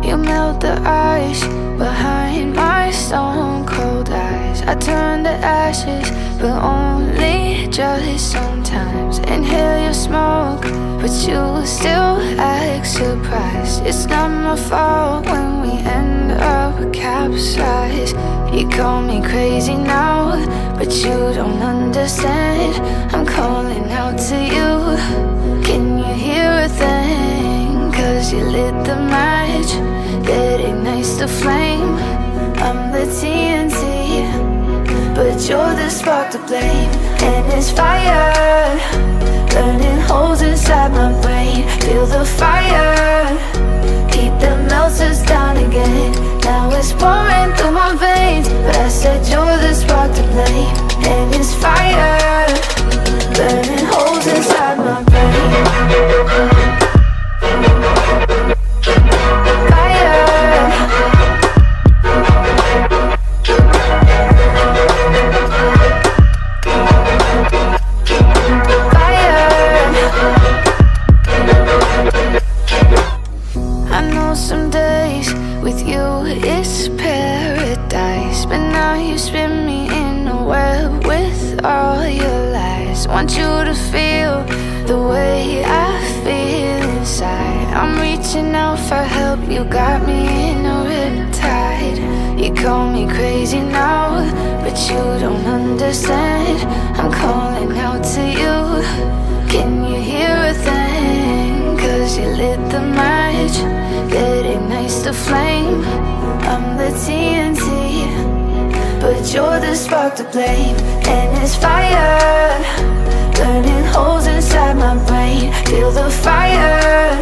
You melt the ice behind my stone cold eyes. I turn to ashes, but only just sometimes. Inhale your smoke, but you still act surprised. It's not my fault when we end up capsized. You call me crazy now, but you don't understand. I'm calling out to you. Can you hear a thing? 'Cause you lit the match that ignites the flame. I'm the TNT, but you're the spark to blame. And it's fire, burning holes inside my brain. Feel the fire, keep the melters down again. Now it's pouring through my veins, but I said you're the spark to blame. And it's fire, burning holes inside my brain. Some days with you it's paradise, but now you spin me in a web with all your lies. Want you to feel the way I feel inside. I'm reaching out for help, you got me in a riptide. You call me crazy now, but you don't understand. I'm calling out to you. Can you hear a thing? 'Cause you lit the match that ignites the flame. I'm the TNT, but you're the spark to blame. And it's fire, burning holes inside my brain. Feel the fire,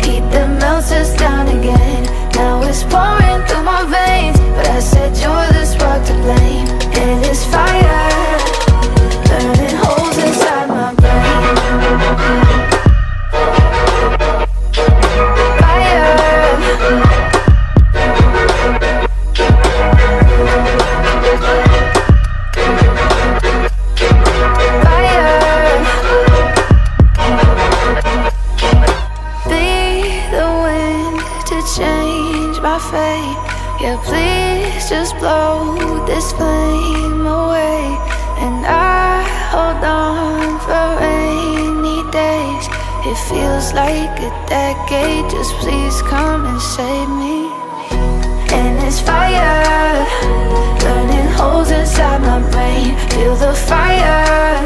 keep the melters down again. Now it's pouring through my veins, but I said you're the spark to blame. And it's fire, burning holes inside my brain. Yeah, please just blow this flame away. And I hold on for rainy days. It feels like a decade, just please come and save me. And it's fire, burning holes inside my brain. Feel the fire,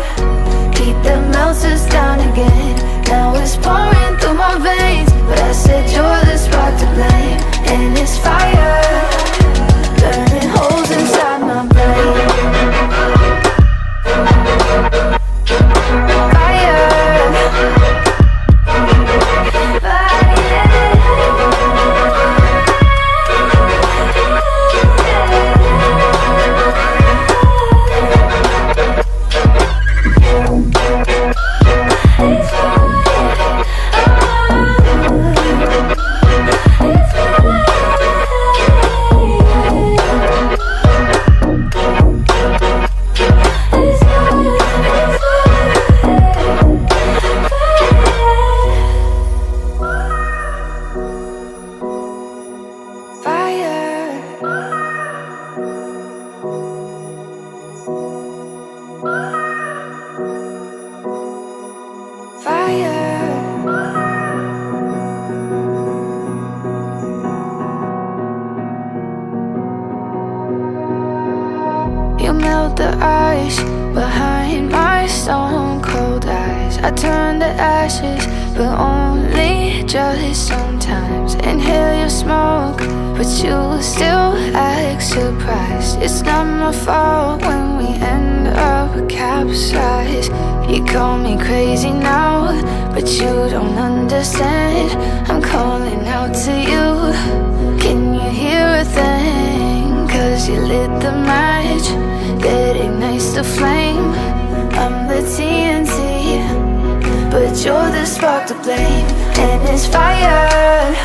keep the melters down again. Now it's pouring through my veins, but I said you're the spark to blame. And it's fire, burning holes inside my brain. You melt the ice behind my stone cold eyes. I turn to ashes, but only just sometimes. Inhale your smoke, but you still act surprised. It's not my fault when we end up capsized. You call me crazy now, but you don't understand. I'm calling out to you. Can you hear a thing? 'Cause you lit the match that ignites the flame. I'm the TNT, but you're the spark to blame. And it's fire,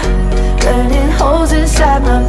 burning holes inside my